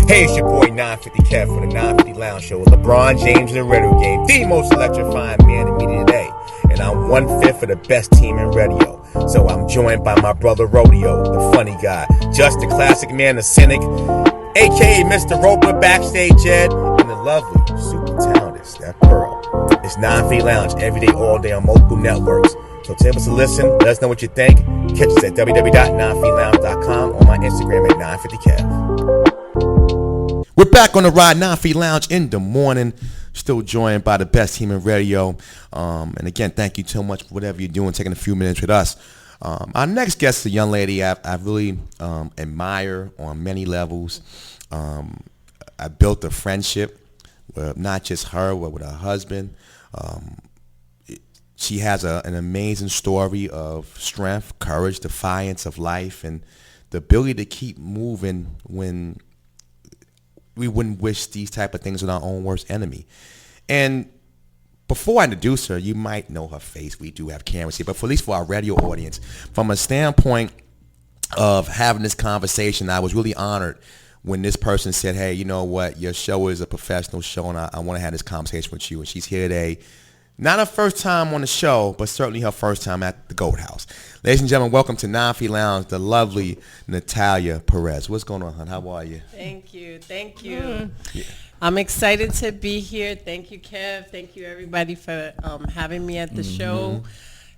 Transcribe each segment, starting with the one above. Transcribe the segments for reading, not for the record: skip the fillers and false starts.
Hey, it's your boy 950 Kev for the 950 Lounge Show. LeBron James in the radio game, the most electrifying man in media today. And I'm 1/5 of the best team in radio. So I'm joined by my brother Rodeo, the funny guy, just the classic man, the cynic, aka Mr. Roper, backstage Ed, and the lovely, super talented Steph Pearl. It's 950 Lounge every day, all day on multiple networks. So take us a listen, let us know what you think. Catch us at www.950lounge.com or my Instagram at 950kev. We're back on the Ride 950 Lounge in the morning, still joined by the best team in radio. And again, thank you so much for whatever you're doing, taking a few minutes with us. Our next guest is a young lady I really admire on many levels. I built a friendship with not just her, but with her husband. She has an amazing story of strength, courage, defiance of life, and the ability to keep moving when we wouldn't wish these type of things on our own worst enemy. And before I introduce her, you might know her face. We do have cameras here, but at least for our radio audience, from a standpoint of having this conversation, I was really honored when this person said, hey, you know what, your show is a professional show, and I want to have this conversation with you. And she's here today. Not her first time on the show, but certainly her first time at the Gold House. Ladies and gentlemen, welcome to 950 Lounge, the lovely Natalia Perez. What's going on, hon? How are you? Thank you. Yeah. I'm excited to be here. Thank you, Kev. Thank you, everybody, for having me at the show.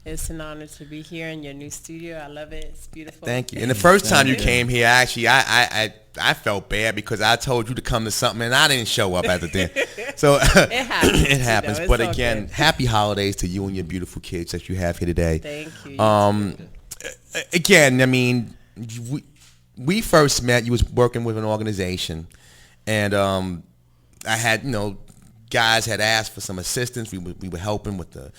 It's an honor to be here in your new studio. I love it. It's beautiful. Thank you. And the first time you came here, actually, I felt bad because I told you to come to something and I didn't show up at the thing. So it happens. It happens. You know, but again, happy holidays to you and your beautiful kids that you have here today. Thank you. Again, I mean, we first met. You was working with an organization, and I had, guys had asked for some assistance. We were helping with the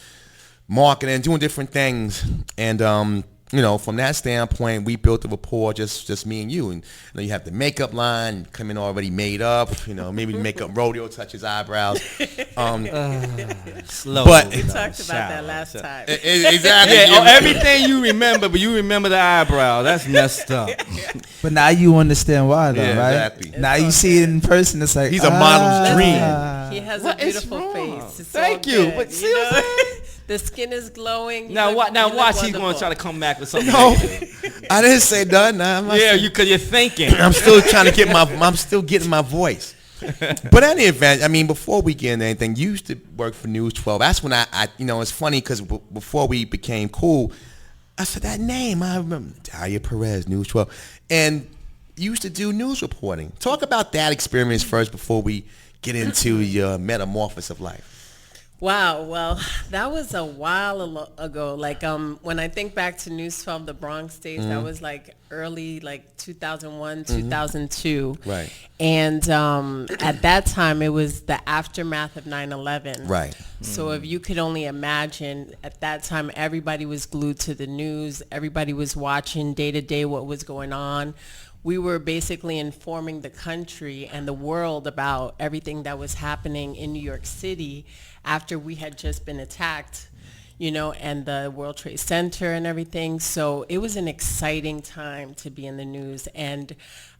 marketing, doing different things, and from that standpoint, we built a rapport, just me and you. And you have the makeup line come in already made up. Maybe makeup rodeo touch his eyebrows. Slow. But we talked about that last time. Exactly. Yeah, everything you remember, but you remember the eyebrow. That's messed up. But now you understand why, though, Yeah, right? exactly. Now you see it in person. It's like He's a model's dream. He has a beautiful face. It's Thank all you. good, But see what I'm saying? The skin is glowing. Now watch. He's wonderful. going to try to come back with something. No, negative. I didn't say that. Nah, Because you're thinking. I'm still trying to I'm still getting my voice. But in any event, I mean, before we get into anything, you used to work for News 12. That's when I it's funny because before we became cool, I said that name. I remember Natalia Perez, News 12, and you used to do news reporting. Talk about that experience first before we get into your metamorphosis of life. Wow, well, that was a while ago. Like, when I think back to News 12, the Bronx days, that was like early, like 2001, 2002. Right. And at that time, it was the aftermath of 9/11. Right. So if you could only imagine, at that time, everybody was glued to the news. Everybody was watching day to day what was going on. We were basically informing the country and the world about everything that was happening in New York City after we had just been attacked, and the World Trade Center and everything. So it was an exciting time to be in the news. And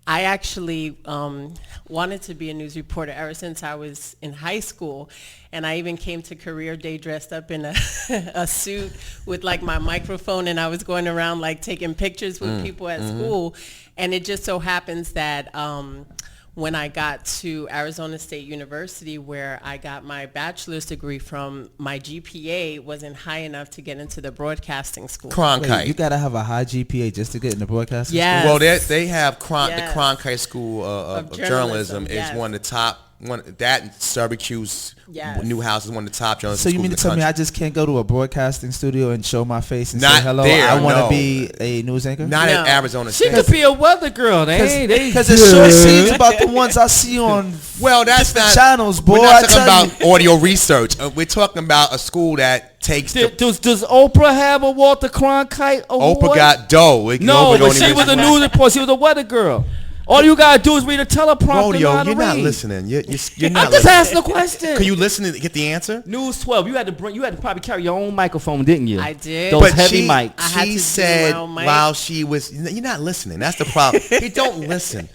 I actually wanted to be a news reporter ever since I was in high school. And I even came to career day dressed up in a suit with like my microphone, and I was going around like taking pictures with people at school. And it just so happens that when I got to Arizona State University, where I got my bachelor's degree from, my GPA wasn't high enough to get into the broadcasting school. Cronkite. Wait, you gotta have a high GPA just to get in the broadcasting Yes. Well, they have the Yes. Cronkite School of Journalism is Yes. one of the top. That and Syracuse Yes. Newhouse is one of the top journalism So you schools mean in to the tell me I country. just can't go to a broadcasting studio and show my face and Not say hello? there, I want to no. be a news anchor. Not No. at Arizona She State. could be a weather girl. Because it's short scenes about the ones I see on Well, that's different not channels, boy. We're not I talking tell about audio research. We're talking about a school that takes the Does Oprah have a Walter Cronkite award? Oprah got dough. No, Oprah but don't she even- was a news reporter. She was a weather girl. All you gotta do is read a teleprompter. Rodeo, you're not listening. You're I'm not just listening. asking a question. Can you listen and get the answer? News 12. You had to probably carry your own microphone, didn't you? I did. Those But heavy she, mics. I had to she do said my own mic. while she was, you're not listening. That's the problem. You don't listen.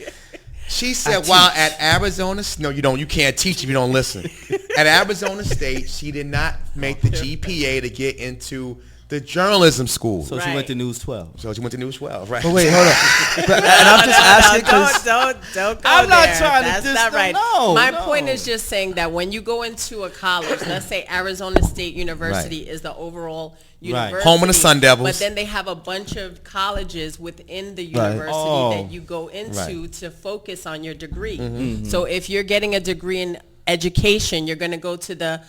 She said while at Arizona, no, you can't teach if you don't listen. At Arizona State, she did not make the GPA to get into the journalism school. So she went to News 12. So she went to News 12, right? But wait, hold on. And I'm just asking because Don't go I'm not there. trying to That's diss not them. right. No, My no. point is just saying that when you go into a college, let's say Arizona State University is the overall university. Home of the Sun Devils. But then they have a bunch of colleges within the university that you go into to focus on your degree. So if you're getting a degree in education, you're going to go to the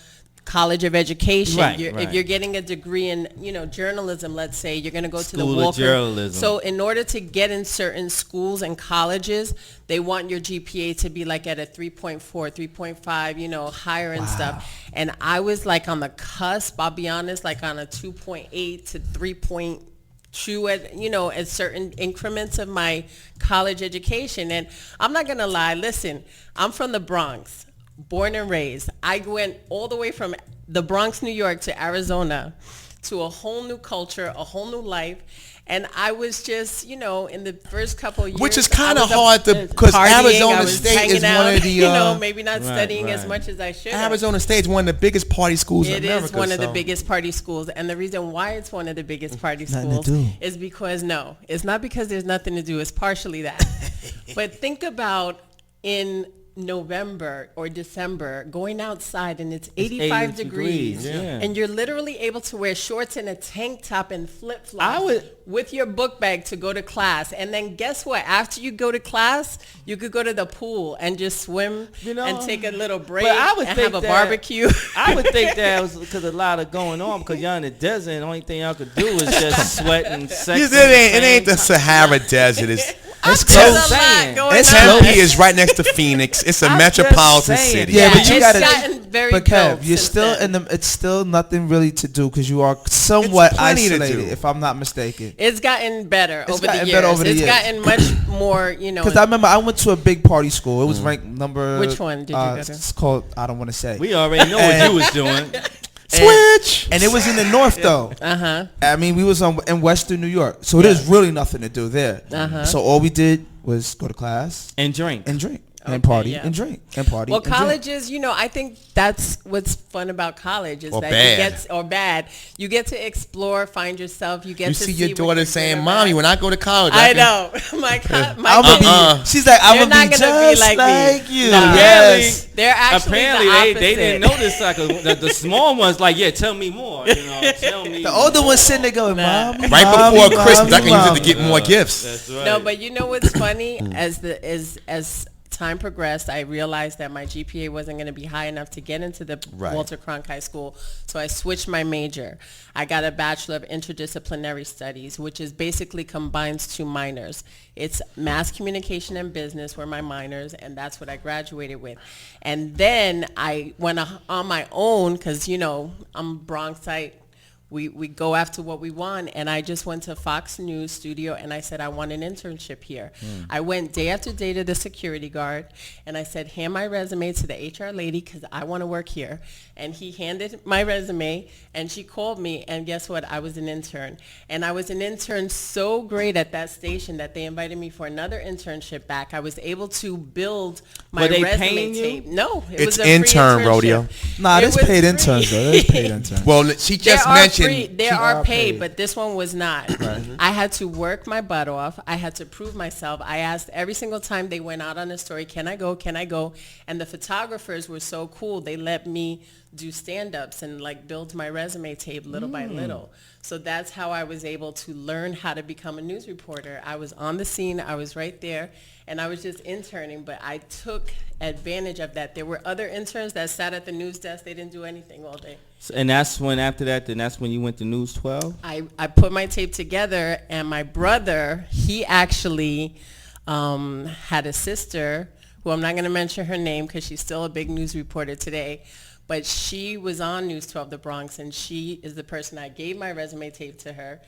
College of Education. If you're getting a degree in, journalism, let's say, you're going to go to the School of Journalism. So in order to get in certain schools and colleges, they want your GPA to be like at a 3.4, 3.5, higher and stuff. And I was like on the cusp, I'll be honest, like on a 2.8 to 3.2 at certain increments of my college education. And I'm not going to lie, listen, I'm from the Bronx. Born and raised. I went all the way from the Bronx, New York to Arizona to a whole new culture, a whole new life. And I was just, in the first couple of years. Which is kind of hard because Arizona State is one of the. Maybe not studying as much as I should. Arizona State is one of the biggest party schools in America. It is one of the biggest party schools. And the reason why it's one of the biggest party schools is because, it's not because there's nothing to do. It's partially that. But think about in November or December going outside and it's 85 degrees and you're literally able to wear shorts and a tank top and flip-flops with your book bag to go to class. And then guess what? After you go to class, you could go to the pool and just swim and take a little break and have a barbecue. I would think that was because a lot of going on because y'all in the desert and the only thing y'all could do is just sweat and sex. It ain't the Sahara Desert. It's close. Tempe is right next to Phoenix. It's a metropolitan city. Yeah, but you gotta. Gotten very But Kev, dope you're since still then. in the. It's still nothing really to do because you are somewhat plenty to isolated, do. if I'm not mistaken. It's gotten better over the gotten years. better over the It's years. gotten much more, Because I remember I went to a big party school. It was ranked number. Which one did you go to? It's called. I don't want to say. We already know what you was doing. Switch. And it was in the north though. I mean, we was in Western New York, so there's really nothing to do there. So all we did was go to class And drink. and party and drink and party. Well, and drink. colleges, I think that's what's fun about college is Or that bad. you get to explore, find yourself. You get You to see see your what daughter you're saying, good or "Mommy, bad." when I go to college, I can-" know. my She's like, I'm You're gonna not be gonna be just like like me. you. No. Yes. They're actually Apparently the opposite. they didn't know this because the small ones like, yeah, tell me more. Tell me. The older one's sitting there going, Mommy, Right Mommy, before Christmas, I can use it Mommy. to get more gifts. That's right. No, but you know what's funny? As time progressed, I realized that my GPA wasn't going to be high enough to get into the Walter Cronk High School, so I switched my major. I got a Bachelor of Interdisciplinary Studies, which is basically combines two minors. It's Mass Communication and Business were my minors, and that's what I graduated with. And then I went on my own because, I'm Bronxite. We go after what we want, and I just went to Fox News studio and I said I want an internship here. I went day after day to the security guard and I said, hand my resume to the HR lady because I want to work here. And he handed my resume and she called me, and guess what? I was an intern. And I was an intern so great at that station that they invited me for another internship back. I was able to build my Were they resume paying you? tape. No, it It's was a free intern internship. rodeo. Nah, It there's was paid free. interns though. There's paid interns. Well, she just mentioned. There are paid, paid. but this one was not. I had to work my butt off. I had to prove myself. I asked every single time they went out on a story, can I go? Can I go? And the photographers were so cool. They let me do stand-ups and build my resume tape little by little. So that's how I was able to learn how to become a news reporter. I was on the scene. I was right there. And I was just interning, but I took advantage of that. There were other interns that sat at the news desk. They didn't do anything all day. And that's when after that, then that's when you went to News 12? I put my tape together, and my brother, he actually had a sister who I'm not going to mention her name because she's still a big news reporter today, but she was on News 12 The Bronx, and she is the person I gave my resume tape to her,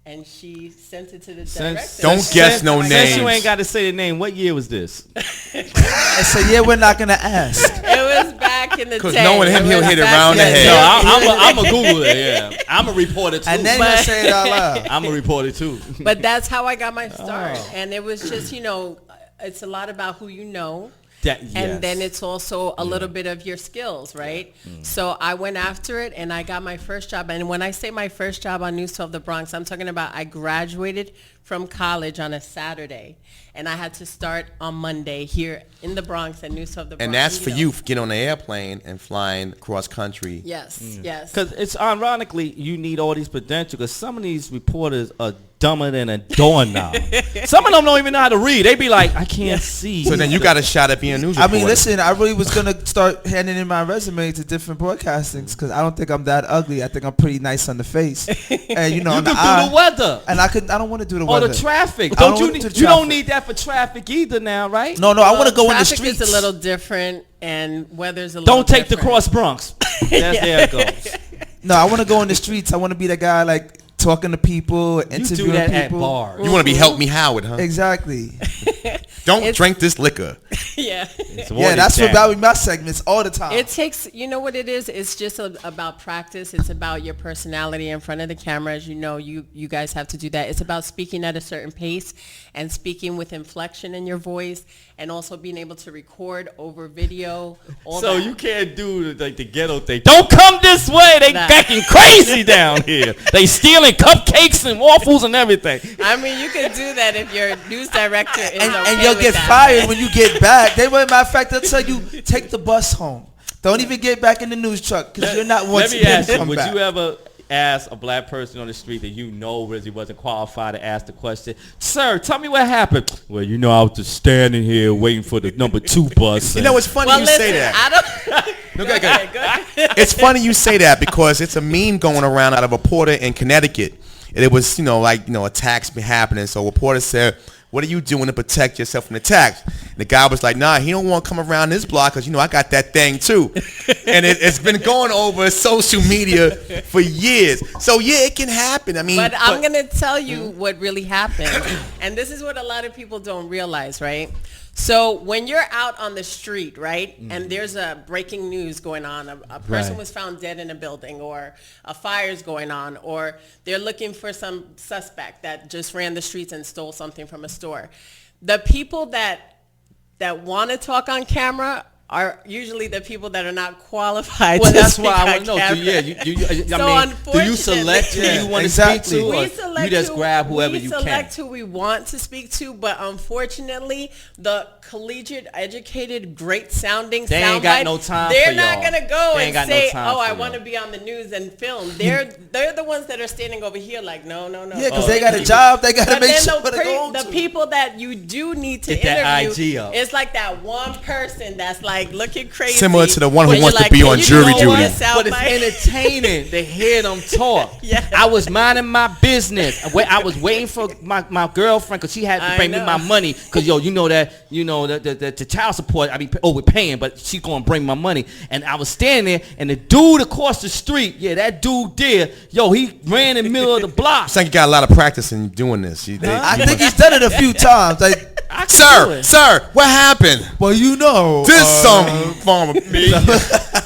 and she sent it to the director. Don't guess no Since names. you ain't got to say the name, what year was this? And so yeah, we're not gonna ask. It was back in the day. Because knowing him, It he'll was hit it back around in the head. No, I'm a Google it, yeah. I'm a reporter too. And then you say it out loud. I'm a reporter too. But that's how I got my start. And it was just, it's a lot about who you know. Yes. And then it's also a little bit of your skills, right? So I went after it and I got my first job. And when I say my first job on News 12 The Bronx, I'm talking about I graduated from college on a Saturday and I had to start on Monday here in the Bronx at News 12 The Bronx. And that's for you, getting on the airplane and flying cross country. Yes, yes. Because it's ironically, you need all these credentials because some of these reporters are dumber than a doorknob. Some of them don't even know how to read. They be like, I can't see. So then you got a shot at being a news I reporter. mean, listen, I really was going to start handing in my resume to different broadcastings because I don't think I'm that ugly. I think I'm pretty nice on the face. And, you know, you on the can eye. do the weather. And I don't want to do the Or weather. the traffic. I don't You wanna do the don't traffic. need that for traffic either now, right? No, I want to go in the Traffic streets. is a little different and weather's a little Don't take the different. cross Bronx. There it goes. No, I want to go in the streets. I want to be that guy like talking to people, You interviewing do that people. at bars. You want to be Help Me Howard, huh? Exactly. Don't drink this liquor. Yeah. Yeah, that's what about my segments all the time. It takes, you know what it is? It's just about practice. It's about your personality in front of the camera. As you know, you guys have to do that. It's about speaking at a certain pace and speaking with inflection in your voice and also being able to record over video. So you can't do the ghetto thing. Don't come this way. They acting crazy down here. They stealing cupcakes and waffles and everything. I mean, you can do that if your news director is and you'll get fired when you get back. Matter of fact, they'll tell you, take the bus home. Don't even get back in the news truck because you're not once Let me ask you, come would back. you ever ask a black person on the street that you know really wasn't qualified to ask the question, sir, tell me what happened? Well, you know, I was just standing here waiting for the number 2 bus. You know, it's funny you say that. Go ahead. It's funny you say that because it's a meme going around out of a reporter in Connecticut. And it was, attacks been happening. So a reporter said, what are you doing to protect yourself from attacks? And the guy was like, nah, he don't want to come around this block because, I got that thing too. And it's been going over social media for years. So, yeah, it can happen. I mean, But I'm going to tell you what really happened. And this is what a lot of people don't realize, right? So when you're out on the street, right, and there's a breaking news going on, a person was found dead in a building, or a fire's going on, or they're looking for some suspect that just ran the streets and stole something from a store. The people that want to talk on camera are usually the people that are not qualified. Well, to that's speak why I on want to know. camera. Do you select who you want to speak to, or you just grab whoever you can? We select who we want to speak to, but unfortunately, the collegiate, educated, great sounding they ain't got no time they're for not y'all. gonna go They and ain't got no say, time "Oh, I for want to y'all. be on the news and film." They're the ones that are standing over here like, no. Yeah, because they got a job. They got to But make then sure they go the to. people that you do need to Get that interview, IG up. it's like that one person that's like looking crazy. Similar to the one who when wants you're to be "Can on you jury go duty." on South But it's by?" entertaining to hear them talk. Yeah. I was minding my business. I was waiting for my girlfriend because she had to bring me my money. Because, the child support, we're paying, but she going to bring my money. And I was standing there, and the dude across the street, that dude there, he ran in the middle of the block. It's like you got a lot of practice in doing this. I think he's done it a few times. Like, Sir, what happened? well, This some form of me.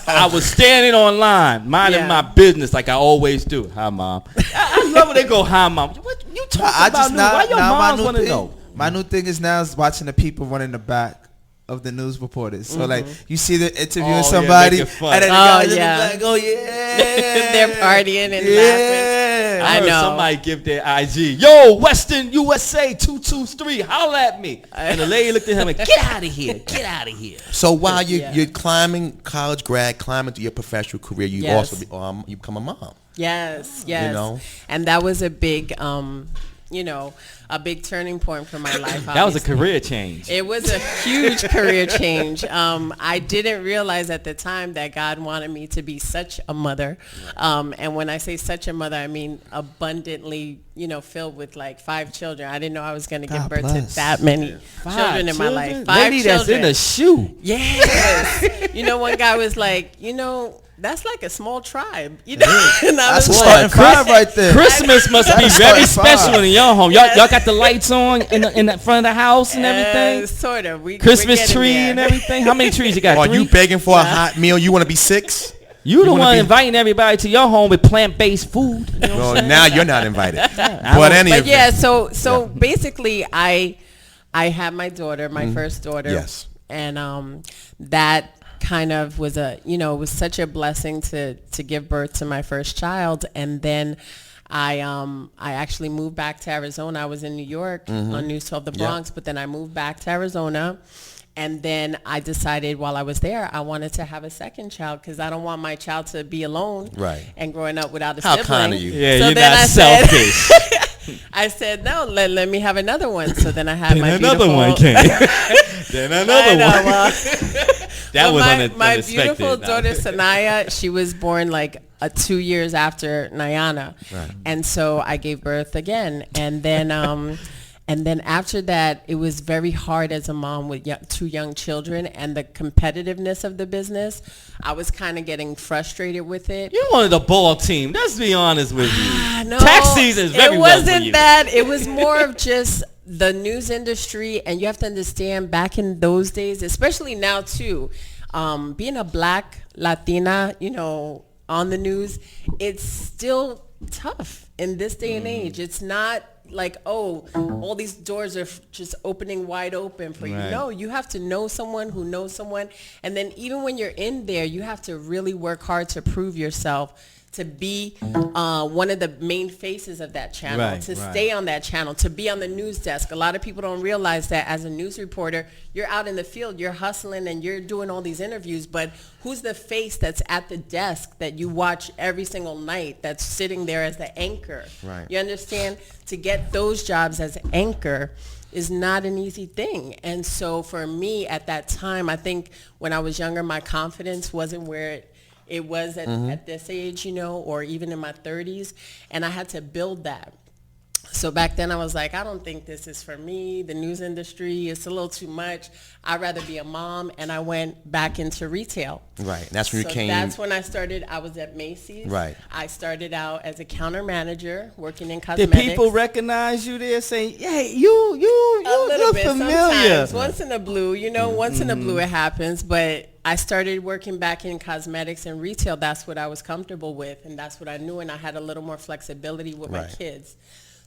I was standing online, minding my business like I always do. Hi, Mom. I love when they go, hi, Mom. What you talking about? Why your moms want to know? My new thing is now is watching the people running the back of the news reporters. So like you see the interviewing somebody, making fun. and then the guys in the yeah. back go, They're partying and laughing. I heard know. somebody give their IG. Yo, Western USA 223, holla at me. And the lady looked at him and get out of here. Get out of here. So while you're climbing, college grad, climbing through your professional career, you Yes. also you become a mom. Yes. know? And that was a big, a big turning point for my life. That was a obviously. career change. It was a huge career change. I didn't realize at the time that God wanted me to be such a mother. And when I say such a mother, I mean abundantly, filled with like 5 children. I didn't know I was going to give God birth bless. to that many children in my children? life. 5 Maybe children. that's in a shoe. Yes. One guy was like, that's like a small tribe. And I That's was starting like, five right there. Christmas must be That's very starting special fine. in your home. Y'all got the lights on in the front of the house and everything? Sort of. We're Christmas getting tree there. and everything? How many trees you got? Are 3? you begging for a hot meal? You want to be 6? You the wanna one be- inviting everybody to your home with plant-based food. Well, now you're not invited. But But yeah, so basically I I had my daughter, my first daughter. Yes. And that kind of was it was such a blessing to give birth to my first child. And then I actually moved back to Arizona. I was in New York on News 12 The Bronx, but then I moved back to Arizona. And then I decided while I was there, I wanted to have a second child because I don't want my child to be alone and growing up without a sibling. How kind of you. Yeah, So you're then not I selfish. I said, no, let me have another one. So then I had Then my another beautiful... one came. Then another one. That was my unexpected. beautiful daughter, Sanaya, she was born like 2 years after Nyana. Right. And so I gave birth again. And then... And then after that, it was very hard as a mom with two young children and the competitiveness of the business. I was kind of getting frustrated with it. You wanted a ball team. Let's be honest with you. No, Tax season is very it well for wasn't you. that. It was more of just the news industry. And you have to understand back in those days, especially now too, being a black Latina, on the news, it's still tough in this day and age. It's not like, all these doors are just opening wide open for you. Right. No, you have to know someone who knows someone. And then even when you're in there, you have to really work hard to prove yourself, to be one of the main faces of that channel, to stay on that channel, to be on the news desk. A lot of people don't realize that as a news reporter, you're out in the field, you're hustling and you're doing all these interviews, but who's the face that's at the desk that you watch every single night that's sitting there as the anchor? Right. You understand? To get those jobs as anchor is not an easy thing. And so for me at that time, I think when I was younger, my confidence wasn't where it was at this age, or even in my 30s. And I had to build that. So back then I was like, I don't think this is for me. The news industry, it's a little too much. I'd rather be a mom. And I went back into retail. Right. And that's when you came. That's when I started. I was at Macy's. Right. I started out as a counter manager working in cosmetics. Did people recognize you there saying, hey, you little look bit, familiar? sometimes. Once in a blue, once in a blue it happens. But I started working back in cosmetics and retail. That's what I was comfortable with, and that's what I knew, and I had a little more flexibility with my kids.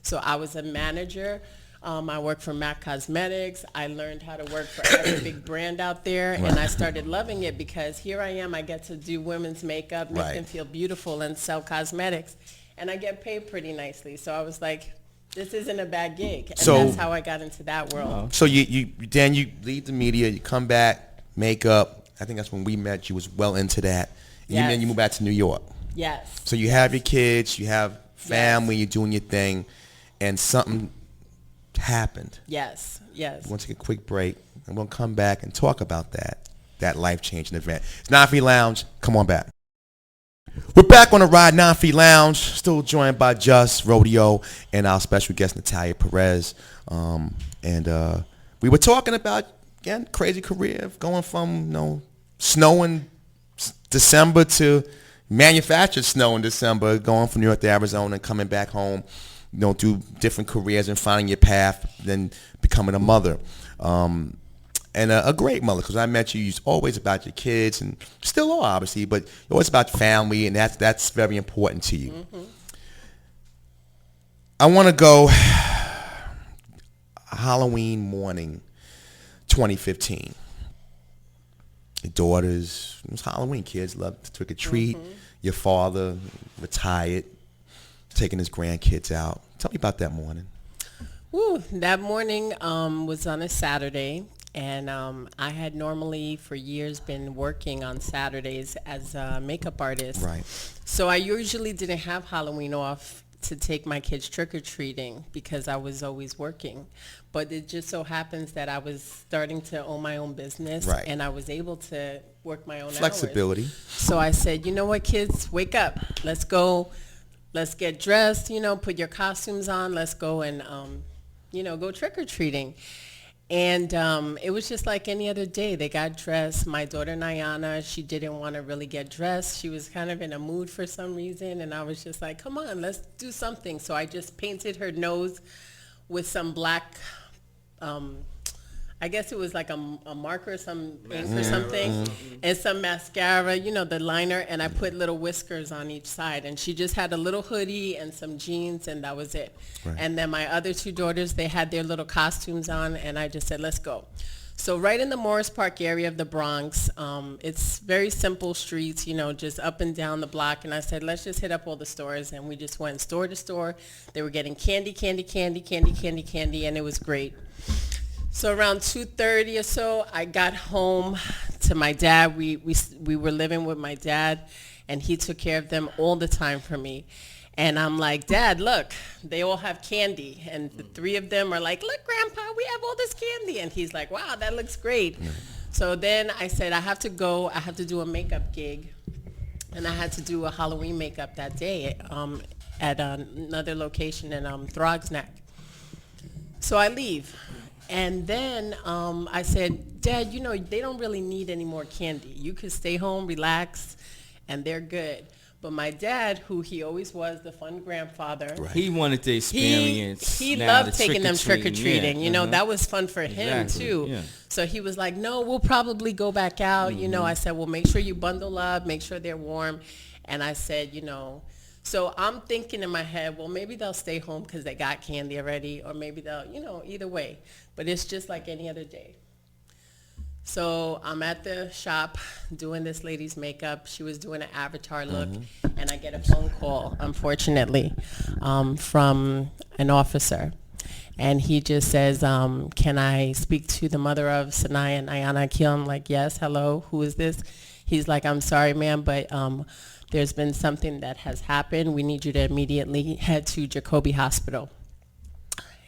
So I was a manager. I worked for MAC Cosmetics. I learned how to work for every big brand out there, and I started loving it because here I am. I get to do women's makeup, make them feel beautiful, and sell cosmetics, and I get paid pretty nicely. So I was like, this isn't a bad gig, and that's how I got into that world. So you leave the media, you come back, makeup. I think that's when we met. You was well into that. And then you move back to New York. Yes. So you have your kids, you have family, you're doing your thing, and something happened. Yes. We're going to take a quick break, and we'll come back and talk about that life-changing event. It's 9 Feet Lounge. Come on back. We're back on the ride, 9 Feet Lounge, still joined by Just, Rodeo, and our special guest, Natalia Perez. And we were talking about, again, crazy career, going from, snowing December to manufactured snow in December, going from New York to Arizona and coming back home, do different careers and finding your path, then becoming a mother. And a great mother, because I met you're always about your kids, and still are, obviously, but you're always about family, and that's very important to you. Mm-hmm. I want to go Halloween morning, 2015. Your daughters, it was Halloween, kids love to trick or treat. Mm-hmm. Your father retired, taking his grandkids out. Tell me about that morning. Woo, that morning was on a Saturday, and I had normally for years been working on Saturdays as a makeup artist. Right. So I usually didn't have Halloween off to take my kids trick-or-treating because I was always working. But it just so happens that I was starting to own my own business, and I was able to work my own flexibility. hours. So I said, you know what, kids, wake up. Let's go. Let's get dressed, put your costumes on. Let's go and, go trick-or-treating. And it was just like any other day. They got dressed. My daughter, Nyana, she didn't want to really get dressed. She was kind of in a mood for some reason. And I was just like, come on, let's do something. So I just painted her nose with some black, I guess it was like a marker, some ink or something, and some mascara, the liner, and I put little whiskers on each side. And she just had a little hoodie and some jeans, and that was it. Right. And then my other two daughters, they had their little costumes on, and I just said, let's go. So right in the Morris Park area of the Bronx, it's very simple streets, just up and down the block. And I said, let's just hit up all the stores. And we just went store to store. They were getting candy, and it was great. So around 2:30 or so, I got home to my dad. We were living with my dad, and he took care of them all the time for me. And I'm like, Dad, look, they all have candy. And the three of them are like, look, Grandpa, we have all this candy. And he's like, wow, that looks great. So then I said, I have to go. I have to do a makeup gig. And I had to do a Halloween makeup that day at another location in Throgsneck. So I leave. And then I said, Dad, they don't really need any more candy. You could stay home, relax, and they're good. But my dad, who he always was, the fun grandfather. Right. He wanted to experience. He loved taking them trick-or-treating. Yeah. That was fun for him, too. Yeah. So he was like, no, we'll probably go back out. I said, well, make sure you bundle up, make sure they're warm. And I said, so I'm thinking in my head, well, maybe they'll stay home because they got candy already, or maybe they'll, either way. But it's just like any other day. So I'm at the shop doing this lady's makeup. She was doing an avatar look, and I get a phone call, unfortunately, from an officer. And he just says, can I speak to the mother of Sanaya and Ayana Akil? I'm like, yes, hello, who is this? He's like, I'm sorry, ma'am, but there's been something that has happened. We need you to immediately head to Jacoby Hospital.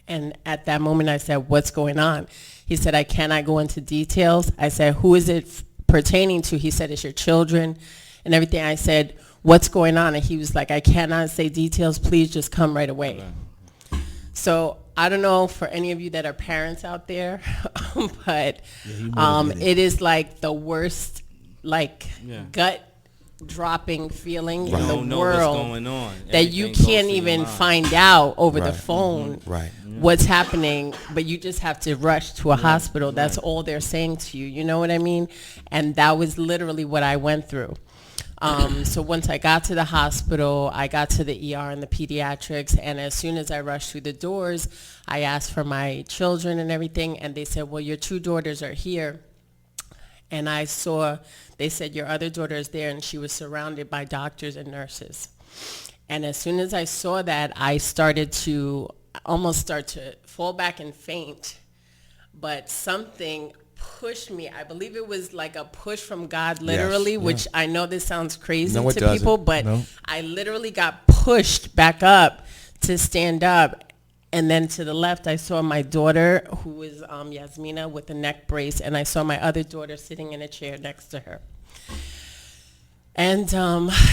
And at that moment, I said, what's going on? He said, I cannot go into details. I said, who is it pertaining to? He said, it's your children and everything. I said, what's going on? And he was like, I cannot say details. Please just come right away. So I don't know for any of you that are parents out there, but it is like the worst, gut dropping feeling in the world what's going on. That you can't even find out over the phone what's happening, but you just have to rush to a hospital. That's all they're saying to you. You know what I mean? And that was literally what I went through. So once I got to the hospital, I got to the ER and the pediatrics, and as soon as I rushed through the doors, I asked for my children and everything, and they said, well, your two daughters are here. And they said, your other daughter is there, and she was surrounded by doctors and nurses. And as soon as I saw that, I started to almost start to fall back and faint. But something pushed me. I believe it was like a push from God, literally, which I know this sounds crazy to people, but I literally got pushed back up to stand up. And then to the left, I saw my daughter, who was Yasmina, with a neck brace, and I saw my other daughter sitting in a chair next to her. And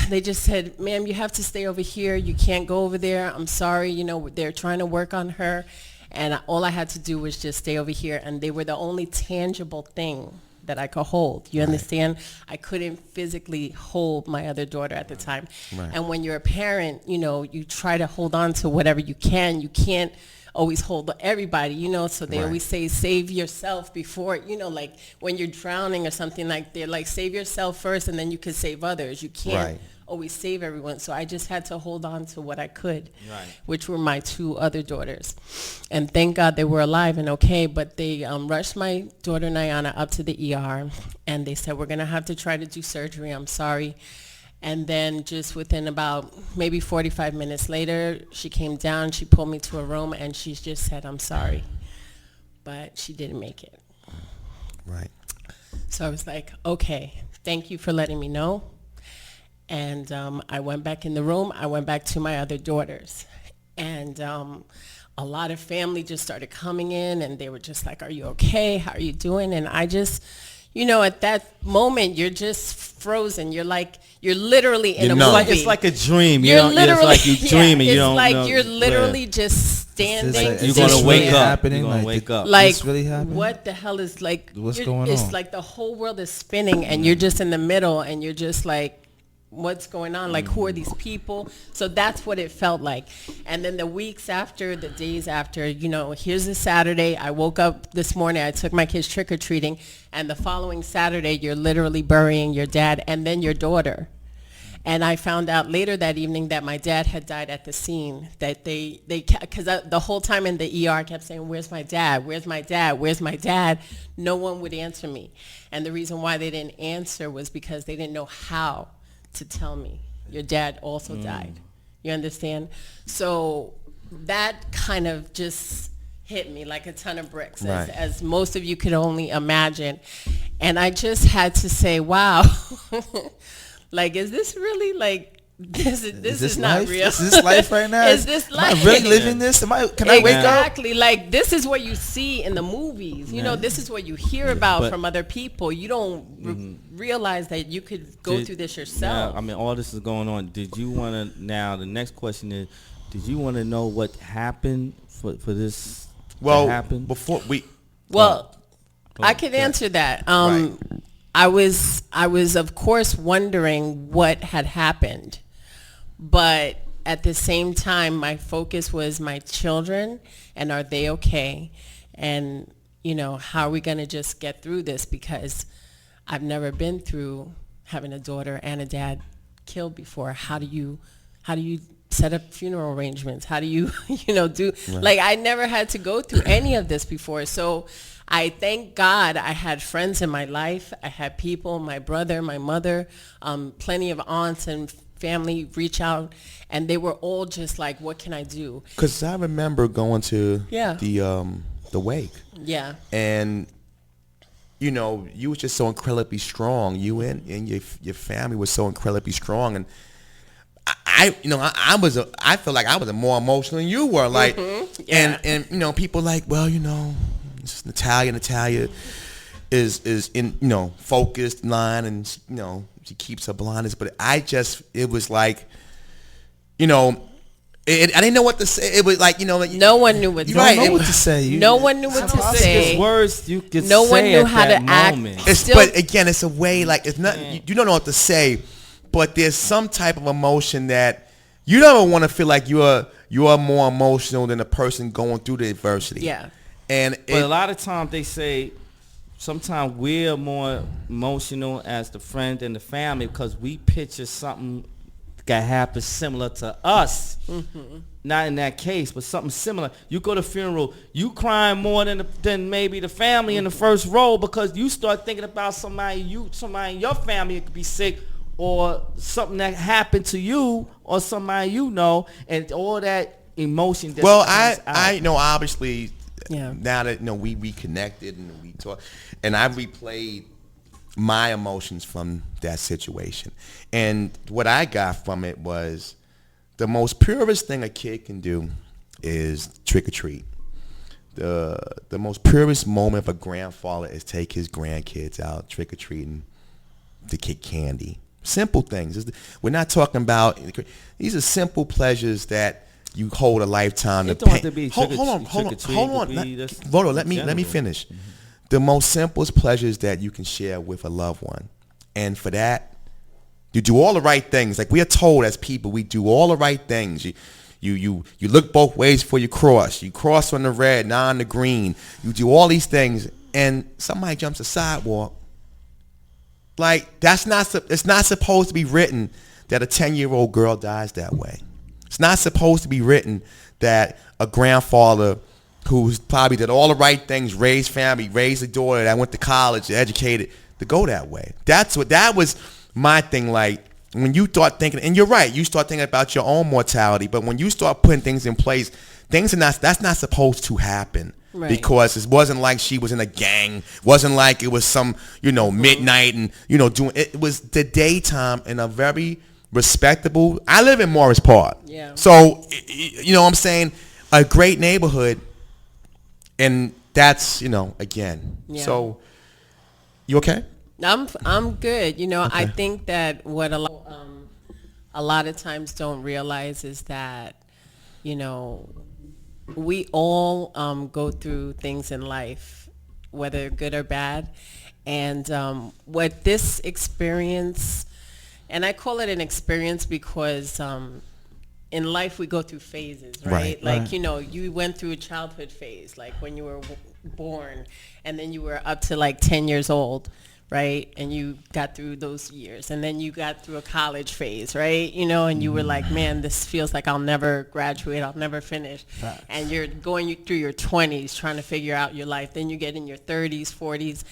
they just said, ma'am, you have to stay over here. You can't go over there. I'm sorry. They're trying to work on her. And all I had to do was just stay over here. And they were the only tangible thing that I could hold. You understand? I couldn't physically hold my other daughter at the time. And when you're a parent, you try to hold on to whatever you can. You can't always hold everybody, so they always say save yourself before, like when you're drowning or something, like they're like save yourself first and then you can save others. You can't always save everyone. So I just had to hold on to what I could, which were my two other daughters. And thank God they were alive and okay, but they rushed my daughter Nayana up to the ER, and they said, we're going to have to try to do surgery. I'm sorry. And then just within about maybe 45 minutes later, she came down, she pulled me to a room, and she just said, I'm sorry. But she didn't make it. Right. So I was like, okay, thank you for letting me know. And I went back in the room. I went back to my other daughters. And a lot of family just started coming in, and they were just like, are you okay? How are you doing? And I just, at that moment, you're just frozen. You're literally in a movie. It's like a dream. It's like you dreaming. It's you don't like know. You're literally just standing. You're going to wake up. You're going to wake up. Like, this really happened? What the hell is like, what's going on? It's like the whole world is spinning, and you're just in the middle, and you're just like, what's going on? Like, who are these people? So that's what it felt like. And then the weeks after, the days after, you know, here's a Saturday. I woke up this morning. I took my kids trick-or-treating. And the following Saturday, you're literally burying your dad and then your daughter. And I found out later that evening that my dad had died at the scene. That because the whole time in the ER I kept saying, where's my dad? Where's my dad? Where's my dad? No one would answer me. And the reason why they didn't answer was because they didn't know how to tell me your dad also died. You understand? So that kind of just hit me like a ton of bricks, Right. as most of you could only imagine. And I just had to say, wow, like, is this really like, this is not life? real. Is this life right now? Is this life? Am I really living this? Can I wake up? Exactly. Like, this is what you see in the movies. You know, this is what you hear about from other people. You don't realize that you could go through this yourself. Yeah, I mean, all this is going on. Did you want to, now the next question is, did you want to know what happened for this to happen? Before we... Well, I could answer that. Right. I was of course wondering what had happened, but at the same time, my focus was my children and are they okay? And, you know, how are we going to just get through this? Because I've never been through having a daughter and a dad killed before. How do you set up funeral arrangements? How do you, you know, do, like, I never had to go through any of this before. So I thank God I had friends in my life. I had people, my brother, my mother, plenty of aunts and family reach out, and they were all just like, what can I do? Because I remember going to the wake. Yeah. And, you know, you was just so incredibly strong. You and your family was so incredibly strong. And I feel like I was more emotional than you were. Like, and you know, people like, well, you know, it's Natalia is in, you know, focused line, and, you know, she keeps her blindness. But it was like, you know, I didn't know what to say. It was like, you know, like, no one knew what to right, say. know what to say. No one knew what to say. Words you could No one say knew at how that to act. moment. But again, it's a way, like, it's not, you don't know what to say, but there's some type of emotion that you don't want to feel like you're more emotional than the person going through the adversity. Yeah. But a lot of times they say sometimes we're more emotional as the friend and the family because we picture something that happened similar to us. Not in that case, but something similar. You go to funeral, you crying more than maybe the family in the first row because you start thinking about somebody in your family could be sick, or something that happened to you or somebody you know, and all that emotion. Well, I know, obviously, Yeah. now that, you know, we reconnected and we talked, and I replayed my emotions from that situation, and what I got from it was the most purest thing a kid can do is trick or treat. The most purest moment of a grandfather is take his grandkids out trick or treating to get candy. Simple things. We're not talking about, these are simple pleasures that you hold a lifetime. It don't have to be hold on. Rodo, let me finish. The most simplest pleasures that you can share with a loved one, and for that, you do all the right things. Like we are told as people, we do all the right things. You look both ways before you cross. You cross on the red, not on the green. You do all these things, and somebody jumps a sidewalk. Like it's not supposed to be written that a 10-year-old girl dies that way. It's not supposed to be written that a grandfather who's probably did all the right things, raised family, raised a daughter that went to college, educated, to go that way. That was my thing. Like when you start thinking, and you're right, you start thinking about your own mortality, but when you start putting things in place, that's not supposed to happen. Right. Because it wasn't like she was in a gang. Wasn't like it was some, midnight and, doing it. It was the daytime in a very respectable. I live in Morris Park. Yeah. So, what I'm saying, a great neighborhood. And that's, again. Yeah. So, you okay? I'm good. Okay. I think that what a lot of times don't realize is that, we all go through things in life, whether good or bad. And what this experience And I call it an experience because in life we go through phases, right? Like, you know, you went through a childhood phase, like when you were born, and then you were up to like 10 years old, right? And you got through those years, and then you got through a college phase, right? You know, and you were like, man, this feels like I'll never graduate, I'll never finish. And you're going through your 20s trying to figure out your life. Then you get in your 30s, 40s,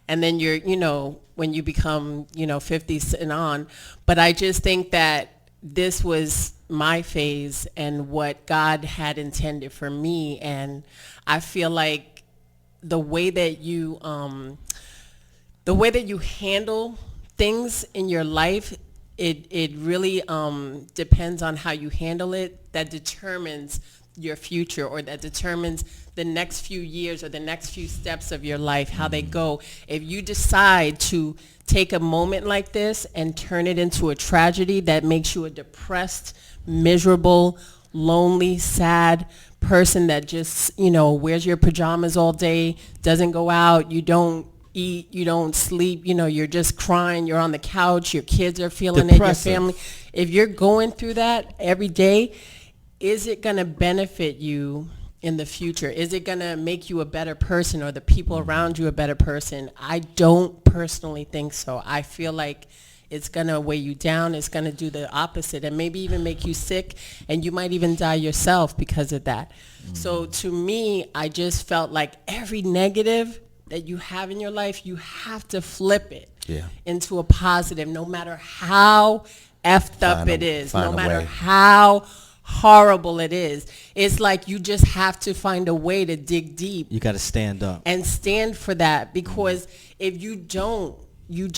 and then you're, you know, when you become, you know, 50s and on. But I just think that this was my phase and what God had intended for me. And I feel like the way that you handle things in your life, it really depends on how you handle it. That determines your future, or that determines the next few years or the next few steps of your life, how they go. If you decide to take a moment like this and turn it into a tragedy that makes you a depressed, miserable, lonely, sad person that just, you know, wears your pajamas all day, doesn't go out, you don't eat, you don't sleep, you know, you're just crying, you're on the couch, your kids are feeling it, your family. If you're going through that every day, is it going to benefit you in the future? Is it going to make you a better person, or the people around you a better person? I don't personally think so. I feel like it's going to weigh you down. It's going to do the opposite and maybe even make you sick, and you might even die yourself because of that. So to me, I just felt like every negative that you have in your life, you have to flip it into a positive, no matter how effed up it is, no matter how horrible it is. It's like you just have to find a way to dig deep. You got to stand up and stand for that, because if you don't, you're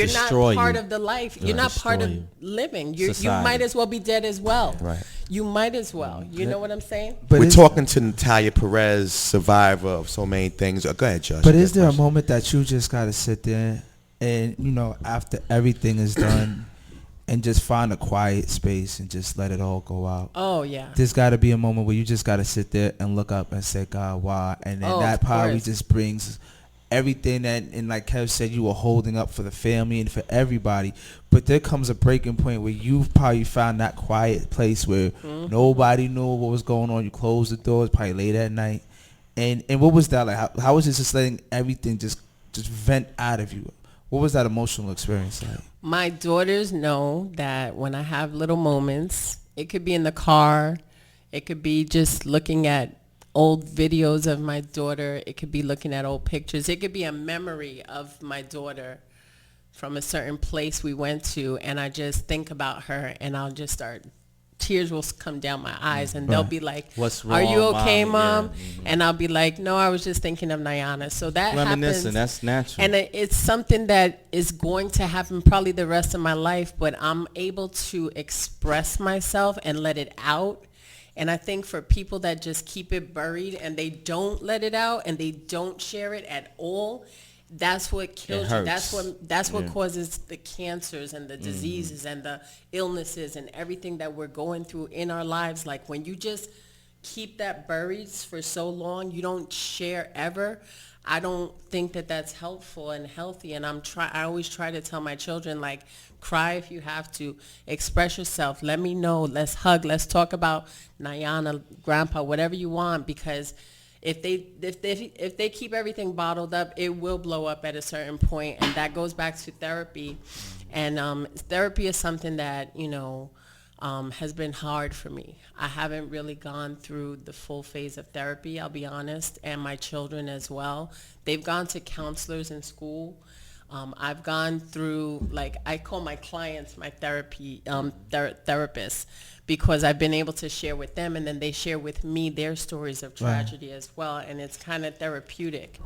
not part of the life. You're not part of living. You might as well be dead as well. Right. You might as well. You know what I'm saying? But we're talking to Natalia Perez, survivor of so many things. Go ahead, Josh. But is there a moment that you just got to sit there and, you know, after everything is done, and just find a quiet space and just let it all go out? Oh, yeah. There's got to be a moment where you just got to sit there and look up and say, God, why? And then that probably just brings everything that, and like Kev said, you were holding up for the family and for everybody. But there comes a breaking point where you probably found that quiet place where nobody knew what was going on. You closed the doors, probably late at night. And what was that like? How was it just letting everything just vent out of you? What was that emotional experience like? My daughters know that when I have little moments, it could be in the car, it could be just looking at old videos of my daughter, it could be looking at old pictures, it could be a memory of my daughter from a certain place we went to, and I just think about her, and I'll just start, tears will come down my eyes, and they'll be like, "What's wrong, are you okay, Mom?" Mom? And I'll be like, no, I was just thinking of Nayana. So that happens. That's natural. And it's something that is going to happen probably the rest of my life, but I'm able to express myself and let it out. And I think for people that just keep it buried and they don't let it out and they don't share it at all, that's what kills you. That's what causes the cancers and the diseases and the illnesses and everything that we're going through in our lives. Like when you just keep that buried for so long, you don't share ever. I don't think that that's helpful and healthy. And I always try to tell my children, like, cry if you have to, express yourself, let me know, let's hug, let's talk about Nayana, Grandpa, whatever you want, because if they keep everything bottled up, it will blow up at a certain point, and that goes back to therapy. And therapy is something that, you know, has been hard for me. I haven't really gone through the full phase of therapy, I'll be honest, and my children as well. They've gone to counselors in school. I've gone through, like, I call my clients my therapy therapists, because I've been able to share with them, and then they share with me their stories of tragedy as well, and it's kind of therapeutic.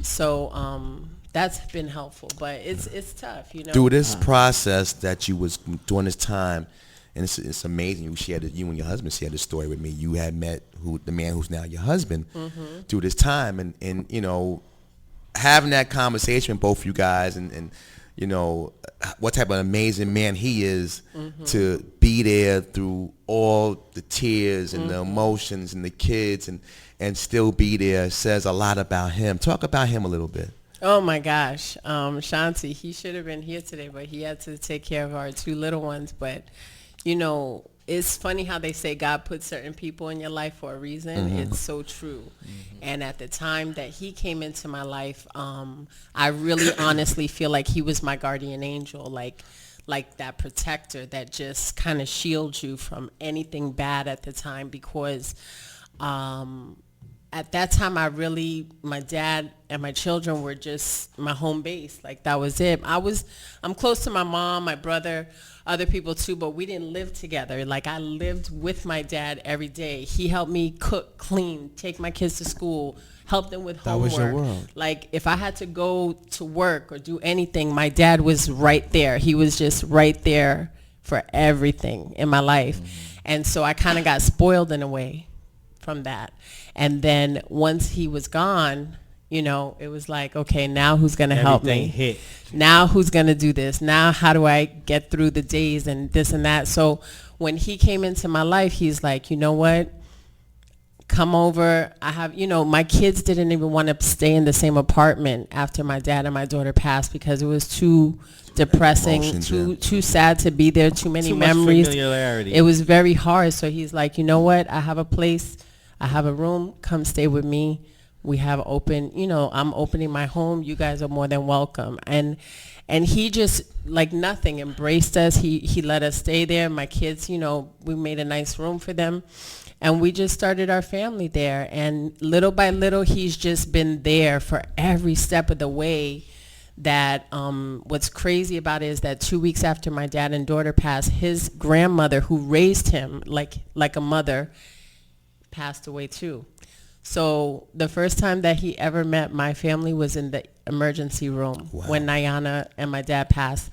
So that's been helpful, but it's tough, you know. Through this process that you was during this time, and it's amazing. You and your husband shared this story with me. You had met the man who's now your husband through this time, and you know, having that conversation with both you guys, and you know what type of amazing man he is to be there through all the tears and the emotions and the kids, and still be there, says a lot about him. Talk about him a little bit. Oh my gosh, Shanti, he should have been here today, but he had to take care of our two little ones. But it's funny how they say God put certain people in your life for a reason. It's so true. And at the time that he came into my life, I really honestly feel like he was my guardian angel, like that protector that just kind of shields you from anything bad at the time, because at that time, my dad and my children were just my home base. Like, that was it. I'm close to my mom, my brother, other people too, but we didn't live together. Like, I lived with my dad every day. He helped me cook, clean, take my kids to school, help them with homework. That was your world. Like, if I had to go to work or do anything, my dad was right there. He was just right there for everything in my life. And so I kind of got spoiled in a way from that. And then once he was gone, it was like, okay, now who's going to help me? Hit. Now who's going to do this? Now how do I get through the days and this and that? So when he came into my life, he's like, you know what? Come over. I have, my kids didn't even want to stay in the same apartment after my dad and my daughter passed, because it was too depressing, Emotions, too sad to be there, too many memories. It was very hard. So he's like, you know what? I have a place. I have a room. Come stay with me. We have open, I'm opening my home. You guys are more than welcome. And he just, like nothing, embraced us. He let us stay there. My kids, we made a nice room for them. And we just started our family there. And little by little, he's just been there for every step of the way. That what's crazy about it is that 2 weeks after my dad and daughter passed, his grandmother, who raised him like a mother, passed away too. So the first time that he ever met my family was in the emergency room when Nayana and my dad passed.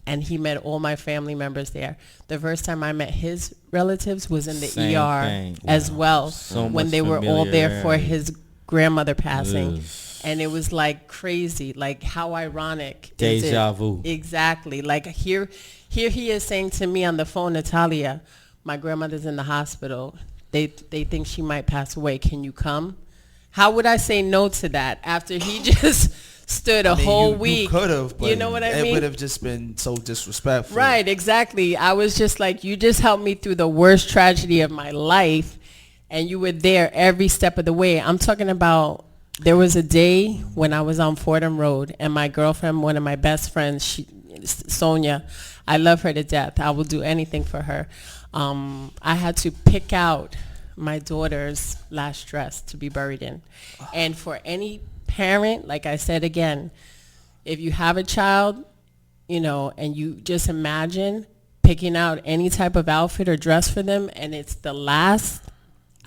And he met all my family members there. The first time I met his relatives was in the ER as well, when they were all there for his grandmother passing. And it was like crazy, like how ironic. Deja vu. Exactly. Like here he is saying to me on the phone, Natalia, my grandmother's in the hospital. They think she might pass away. Can you come? How would I say no to that after he just stood a whole week? You could have, but you know what I mean? It would have just been so disrespectful. Right, exactly. I was just like, you just helped me through the worst tragedy of my life, and you were there every step of the way. I'm talking about, there was a day when I was on Fordham Road, and my girlfriend, one of my best friends, Sonia, I love her to death. I will do anything for her. I had to pick out my daughter's last dress to be buried in. And for any parent, like I said again, if you have a child, and you just imagine picking out any type of outfit or dress for them, and it's the last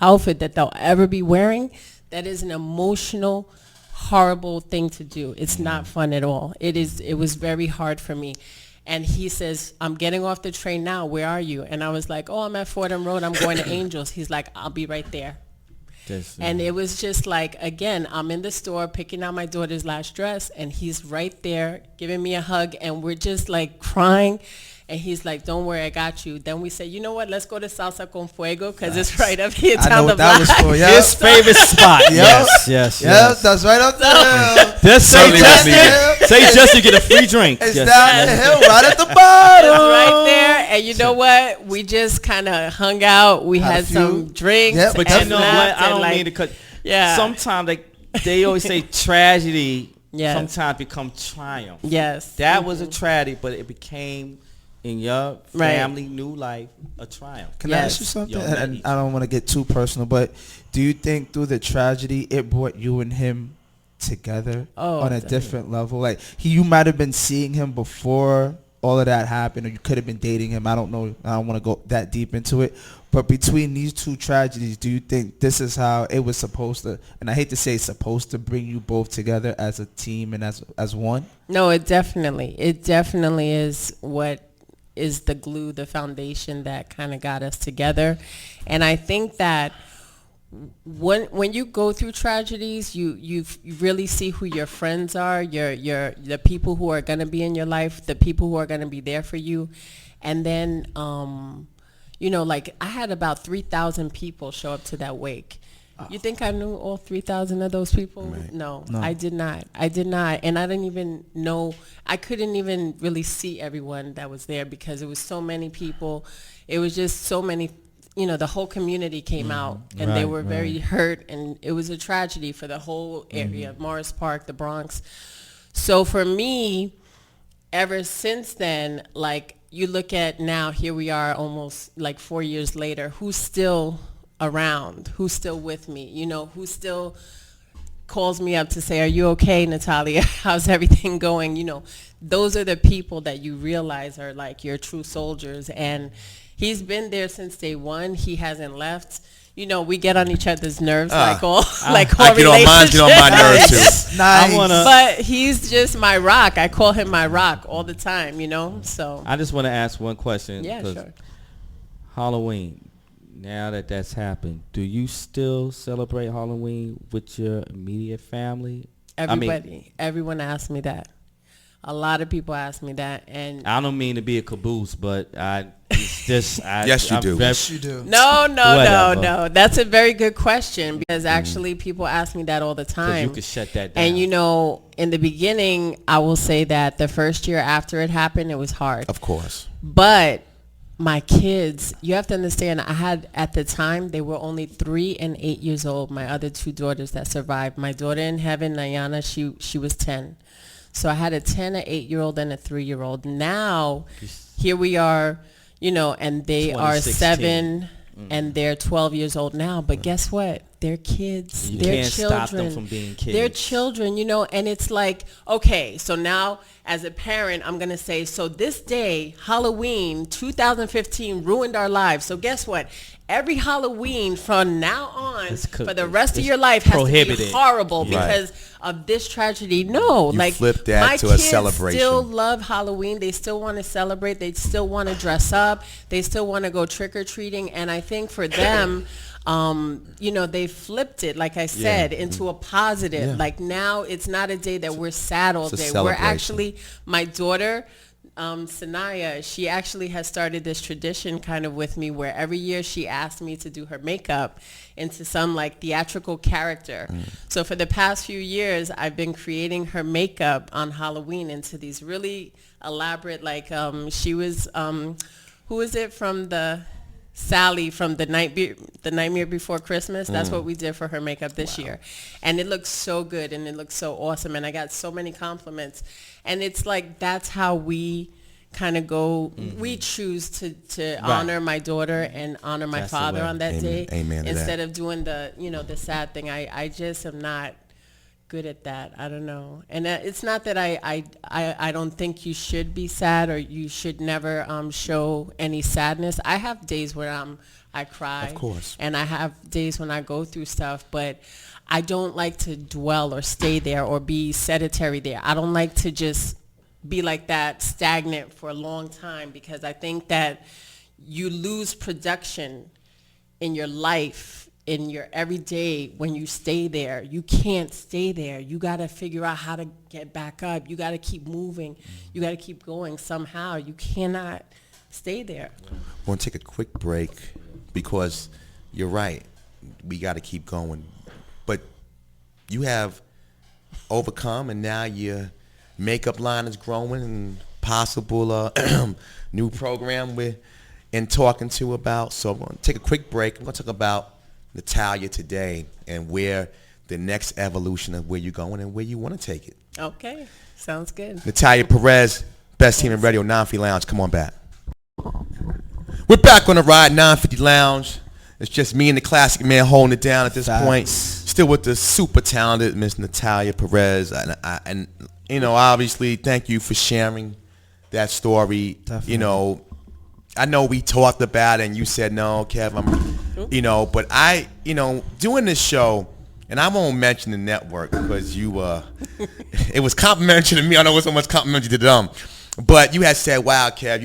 outfit that they'll ever be wearing, that is an emotional, horrible thing to do. It's not fun at all. It was very hard for me. And he says, I'm getting off the train now. Where are you? And I was like, oh, I'm at Fordham Road. I'm going to Angels. He's like, I'll be right there. And it was just like, again, I'm in the store picking out my daughter's last dress, and he's right there giving me a hug, and we're just like crying. And he's like, don't worry, I got you. Then we said, you know what? Let's go to Salsa con Fuego, because it's right up here down the block. That was for, his favorite spot. Yes. That's right up there. Just say just to get a free drink. It's down the hill, right at the bottom. It's right there. And you know what? We just kind of hung out. We had some drinks. Yep. But you know what? I don't mean to cut. Yeah. Sometimes they always say tragedy Yes. sometimes become triumph. Yes. That was a tragedy, but it became, in your family, new life, a triumph. Can I ask you something? And I don't want to get too personal, but do you think through the tragedy it brought you and him together on a different level? Like you might have been seeing him before all of that happened, or you could have been dating him. I don't know. I don't want to go that deep into it. But between these two tragedies, do you think this is how it was supposed to, and I hate to say supposed to, bring you both together as a team and as one? No, it definitely is what is the glue, the foundation that kind of got us together. And I think that when you go through tragedies, you really see who your friends are, the people who are going to be in your life, the people who are going to be there for you. And then, like I had about 3,000 people show up to that wake. You think I knew all 3,000 of those people? Right. No, I did not. I did not. And I didn't even know, I couldn't even really see everyone that was there because it was so many people. It was just so many, the whole community came out and they were very hurt, and it was a tragedy for the whole area, Morris Park, the Bronx. So for me, ever since then, like you look at now, here we are almost like 4 years later, who's still around, who's still with me, who still calls me up to say, are you okay, Natalia? How's everything going? Those are the people that you realize are like your true soldiers. And he's been there since day one. He hasn't left. We get on each other's nerves like all relationships. Get on my nerves too. Nice. But he's just my rock. I call him my rock all the time, so. I just want to ask one question. Yeah, sure. Halloween. Now that that's happened, do you still celebrate Halloween with your immediate family? Everyone asks me that. A lot of people ask me that, and I don't mean to be a caboose, but it's just Yes, you do. Yes, you do. No. That's a very good question because actually people ask me that all the time. You could shut that down. And in the beginning, I will say that the first year after it happened, it was hard. Of course. But my kids, you have to understand, I had at the time, they were only 3 and 8 years old. My other 2 daughters that survived. My daughter in heaven, Nayana, she was 10. So I had a 10, an 8-year-old, and a 3-year-old. Now, here we are, and they are 7 and they're 12 years old now. But guess what? They're kids. They're can't children. stop them from being kids. They're children, and it's like, okay, so now as a parent, I'm going to say, so this day, Halloween 2015 ruined our lives. So guess what? Every Halloween from now on for the rest of your life has to be horrible because of this tragedy. No, you flip that my to kids a celebration. Still love Halloween. They still want to celebrate. They still want to dress up. They still want to go trick-or-treating. And I think for them, they flipped it, like I said, into a positive. Yeah. Like now it's not a day that we're sad all day. We're actually, my daughter, Sanaya, she actually has started this tradition kind of with me where every year she asks me to do her makeup into some like theatrical character. So for the past few years, I've been creating her makeup on Halloween into these really elaborate, like she was, who is it from Sally from the Nightmare Before Christmas. That's what we did for her makeup this year. And it looks so good and it looks so awesome. And I got so many compliments. And it's like, that's how we kind of go. We choose to honor my daughter and honor my father on that day. Amen. Instead of doing the sad thing. I just am not good at that. I don't know. And it's not that I don't think you should be sad or you should never show any sadness. I have days where I cry. Of course. And I have days when I go through stuff, but I don't like to dwell or stay there or be sedentary there. I don't like to just be like that stagnant for a long time because I think that you lose production in your life, in your everyday when you stay there. You can't stay there. You got to figure out how to get back up. You got to keep moving. You got to keep going somehow. You cannot stay there. I want to take a quick break because you're right. We got to keep going. But you have overcome and now your makeup line is growing and possible new program we're in talking to about. So I'm going to take a quick break. I'm going to talk about Natalia today and where the next evolution of where you're going and where you want to take it. Okay. Sounds good. Natalia Perez, best team in radio, 950 Lounge. Come on back. We're back on the ride, 950 Lounge. It's just me and the classic man holding it down at this point. Still with the super talented Miss Natalia Perez. And obviously, thank you for sharing that story. Definitely. I know we talked about it and you said, no, Kev, but I, doing this show, and I won't mention the network because it was complimentary to me. I know it was so much complimentary to them. But you had said, wow, Kev,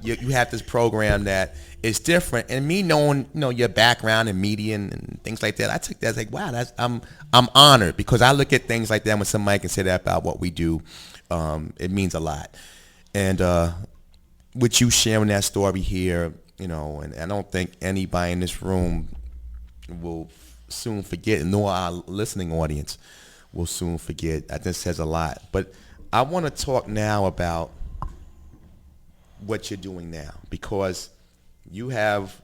you have this program that is different. And me knowing, your background in media and things like that, I took that as like, wow, I'm honored because I look at things like that when somebody can say that about what we do. It means a lot. And with you sharing that story here, and I don't think anybody in this room will soon forget, nor our listening audience will soon forget. I think it says a lot. But I want to talk now about what you're doing now, because you have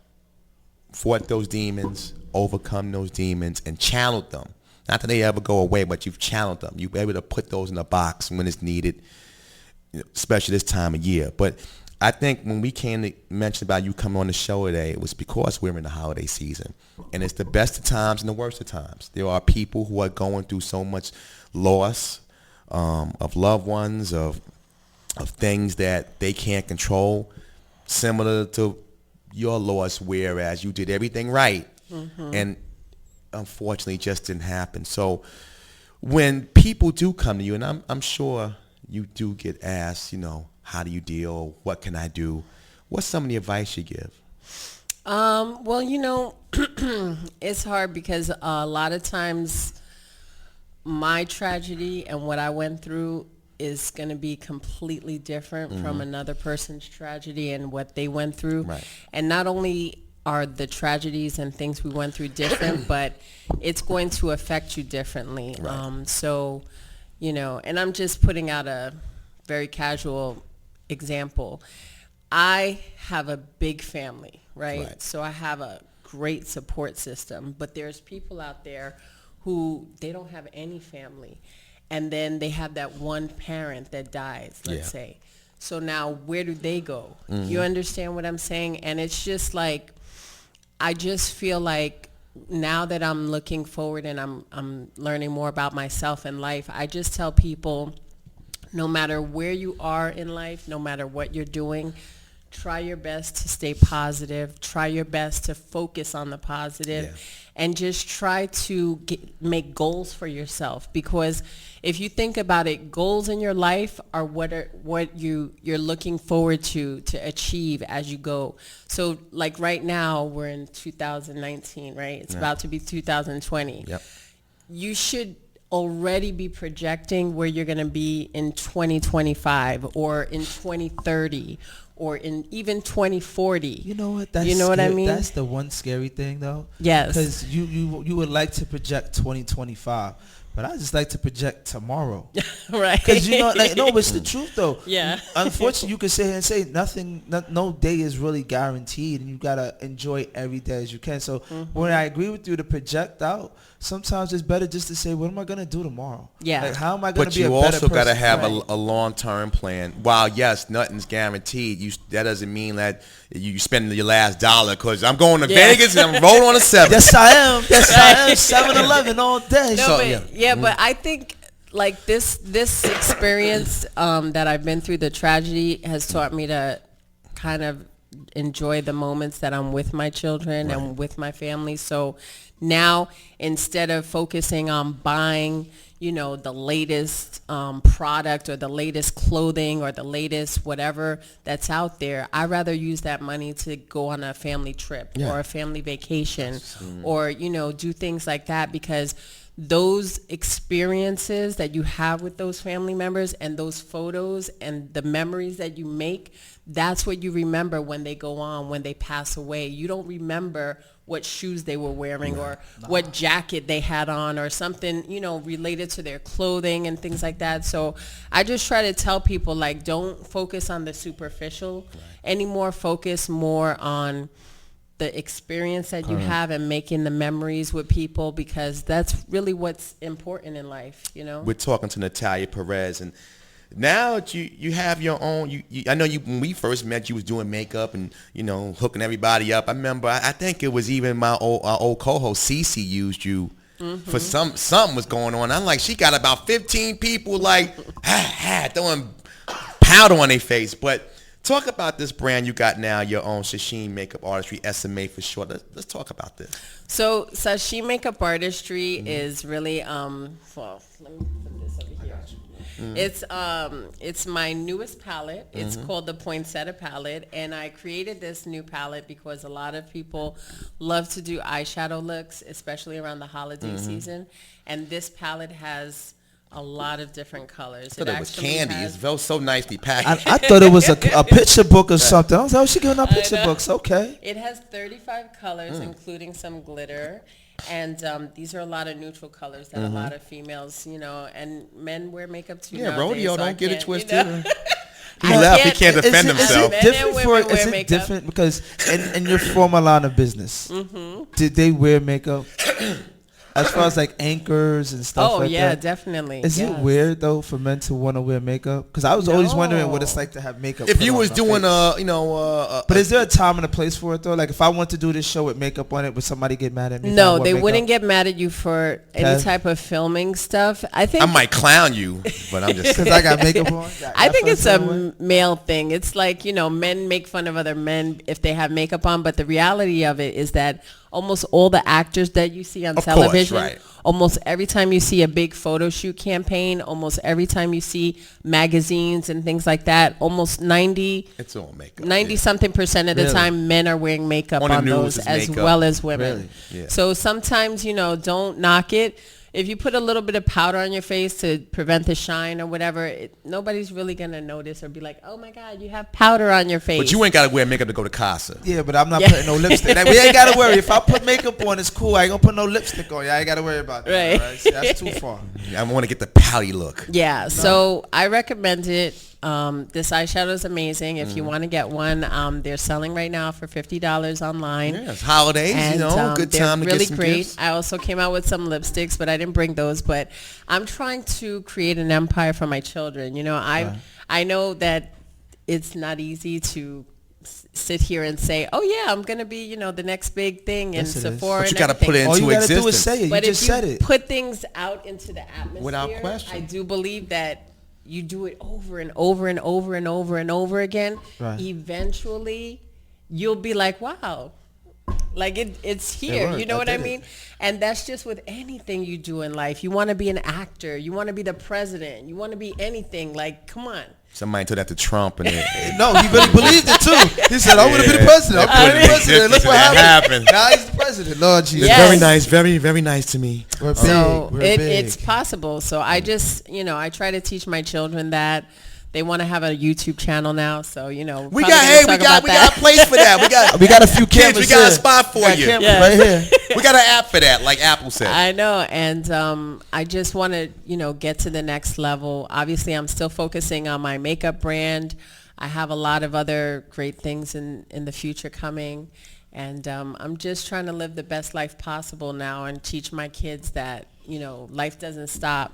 fought those demons, overcome those demons, and channeled them. Not that they ever go away, but you've channeled them. You've been able to put those in a box when it's needed, especially this time of year. But I think when we came to mention about you coming on the show today, it was because we're in the holiday season. And it's the best of times and the worst of times. There are people who are going through so much loss of loved ones, of things that they can't control, similar to your loss, whereas you did everything right. And unfortunately, it just didn't happen. So when people do come to you, and I'm sure you do get asked, how do you deal? What can I do? What's some of the advice you give? Well, it's hard because a lot of times my tragedy and what I went through is going to be completely different from another person's tragedy and what they went through. Right. And not only are the tragedies and things we went through different, but it's going to affect you differently. Right. And I'm just putting out a very casual example. I have a big family, right? So I have a great support system, but there's people out there who they don't have any family. And then they have that one parent that dies, let's say. So now where do they go? You understand what I'm saying? And it's just like, I just feel like now that I'm looking forward and I'm learning more about myself and life, I just tell people, no matter where you are in life, no matter what you're doing, try your best to stay positive. Try your best to focus on the positive, and just try to make goals for yourself. Because if you think about it, goals in your life are what you're looking forward to achieve as you go. So like right now, we're in 2019, right? It's about to be 2020. Yep. You should already be projecting where you're going to be in 2025 or in 2030 or in even 2040. You know what? What I mean? That's the one scary thing, though. Yes. Because you would like to project 2025, but I just like to project tomorrow. Right. Because it's the truth, though. Yeah. Unfortunately, you can sit here and say no day is really guaranteed, and you gotta enjoy every day as you can. So when I agree with you to project out, sometimes it's better just to say, what am I gonna do tomorrow? Yeah. Like, how am I gonna But be a you better also person? got to have Right. a long-term plan. While, yes, nothing's guaranteed, that doesn't mean that you spend your last dollar, because I'm going to Vegas and I'm rolling on a 7. Yes, I am. Yes, I am. 7-Eleven all day. No, So, but, but I think like this experience that I've been through, the tragedy, has taught me to kind of enjoy the moments that I'm with my children and with my family. So now, instead of focusing on buying, the latest product or the latest clothing or the latest whatever that's out there, I'd rather use that money to go on a family trip or a family vacation or, do things like that, because those experiences that you have with those family members and those photos and the memories that you make, that's what you remember when they go on, when they pass away. You don't remember what shoes they were wearing or what jacket they had on or something, related to their clothing and things like that. So I just try to tell people, like, don't focus on the superficial anymore. Focus more on the experience that you have and making the memories with people, because that's really what's important in life, We're talking to Natalia Perez, and now that you have your own, I know when we first met, you was doing makeup and, hooking everybody up. I remember, I think it was even our old co-host, Cece, used you for something was going on. I'm like, she got about 15 people like, throwing powder on their face. But talk about this brand you got now, your own Sashimi Makeup Artistry, SMA for short. Let's talk about this. So Sashimi Makeup Artistry is really, let me put this over here. It's my newest palette. It's called the Poinsettia palette, and I created this new palette because a lot of people love to do eyeshadow looks, especially around the holiday season. And this palette has a lot of different colors. I thought it was candy. It felt so nicely packaged. I thought it was a picture book or something. I was like, oh, she giving out picture books. Okay. It has 35 colors, including some glitter. And these are a lot of neutral colors that a lot of females, and men wear makeup too. Yeah, nowadays, rodeo, so don't get it twisted. I He left. He can't- can't defend Is himself. it Men and different women for? wear Is it makeup. different because in your former line of business, did they wear makeup? As far as like anchors and stuff Oh like yeah, that. definitely. Is it yes. weird though for men to want to wear makeup? Because I was always wondering what it's No. like to have makeup. If put you on was my doing face. But is there a time and a place for it though? Like if I want to do this show with makeup on it, would somebody get mad at me? if I No, wore they makeup? wouldn't get mad at you for any Okay. type of filming stuff. I think I might clown you, but I'm just because I got makeup on. I think it's a way? male thing. It's like, men make fun of other men if they have makeup on, but the reality of it is that almost all the actors that you see on Of course, television, right. almost every time you see a big photo shoot campaign, almost every time you see magazines and things like that, almost 90 it's all makeup. 90 something percent of the Really? time men are wearing makeup On the on news those is as makeup. well as women. Really? Yeah. So sometimes, don't knock it. If you put a little bit of powder on your face to prevent the shine or whatever, nobody's really going to notice or be like, oh my God, you have powder on your face. But you ain't got to wear makeup to go to Casa. Yeah, but I'm not Yeah. putting no lipstick. Like, we ain't gotta worry. If I put makeup on, it's cool. I ain't gonna put no lipstick on. I ain't gotta worry about that. Right. All right? See, that's too far. I want to get the pouty look. Yeah, so I recommend it. This eyeshadow is amazing. If you want to get one, they're selling right now for $50 online. Yeah, it's holidays, And, good they're time to really get some great. gifts. I also came out with some lipsticks, but I didn't bring those. But I'm trying to create an empire for my children. I know that it's not easy to sit here and say, oh yeah, I'm gonna be the next big thing in Yes, it is. Sephora. But you and got to put it everything. All into you gotta do is existence. say it. But You if just you said it. put things out into the atmosphere, Without question. I do believe that you do it over and over and over and over and over again. Right. Eventually, you'll be like, wow, like it's here. worked. You know I what I did it. mean? And that's just with anything you do in life. You want to be an actor. You want to be the president. You want to be anything. Like, come on. Somebody told that to Trump, and No, he really believed it too. He said, "I want to be the Yeah. president. I'm That the president. Look existence, what that happened. happened. Now he's the president. Lord Jesus. Yes. very nice, very, very nice to me. We're big. So We're big. it's possible. So I just, I try to teach my children that. They want to have a YouTube channel now, so We probably got, gonna talk about we got a place for that. We got a few kids. cameras We got a here. spot for We got you. cameras Yeah. right here. We got an app for that, like Apple said. I know, and I just want to, get to the next level. Obviously, I'm still focusing on my makeup brand. I have a lot of other great things in the future coming, and I'm just trying to live the best life possible now and teach my kids that, life doesn't stop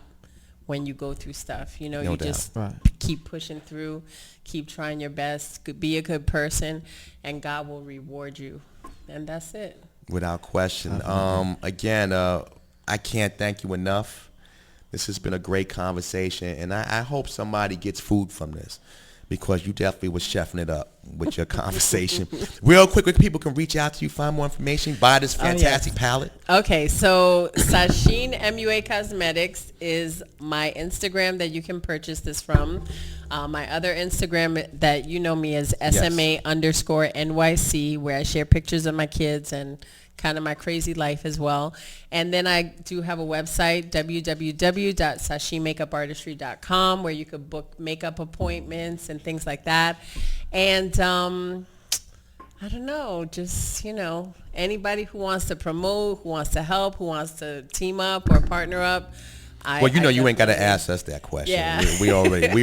when you go through stuff. You doubt. just Right. keep pushing through, keep trying your best, be a good person, and God will reward you. And that's it. Without question. Again, I can't thank you enough. This has been a great conversation, and I hope somebody gets food from this, because you definitely was chefing it up with your conversation. Real quick, where people can reach out to you, find more information, buy this fantastic palette. Okay, so Sasheen MUA Cosmetics is my Instagram that you can purchase this from. My other Instagram that you know me as SMA_NYC, where I share pictures of my kids and kind of my crazy life as well. And then I do have a website, www.sashimakeupartistry.com, where you could book makeup appointments and things like that. And I don't know, just, anybody who wants to promote, who wants to help, who wants to team up or partner up. Well, you ain't got to ask us that question. Yeah. We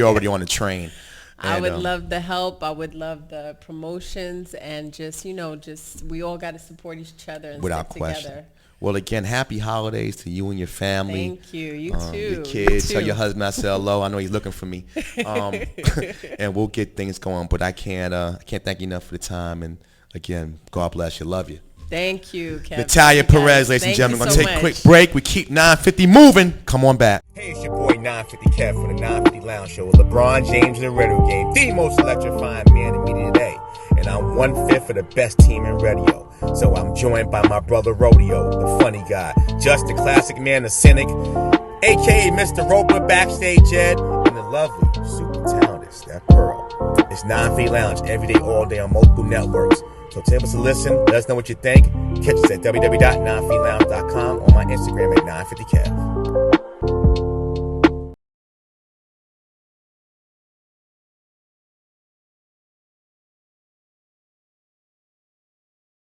already on the train. I And, would love the help. I would love the promotions, and just we all got to support each other and without stick question. together. Well, again, happy holidays to you and your family. Thank you. You too. Your kids. You Tell too. your husband I said hello. I know he's looking for me. And we'll get things going. But I can't thank you enough for the time. And again, God bless you. Love you. Thank you, Kevin. Natalia Thank you, Perez, guys. ladies and Thank gentlemen. you We're so going to take a quick much. break. We keep 950 moving. Come on back. Hey, it's your boy 950 Kev for the 950 Lounge Show with LeBron James and the Radio Game, the most electrifying man in media today. And I'm 1/5 of the best team in radio. So I'm joined by my brother Rodeo, the funny guy, just the classic man, the cynic, a.k.a. Mr. Roper, Backstage Ed, and the lovely, super talented Steph Pearl. It's 950 Lounge every day, all day on multiple networks. So tell us a listen. Let us know what you think. Catch us at www.950lounge.com, on my Instagram at 950kev.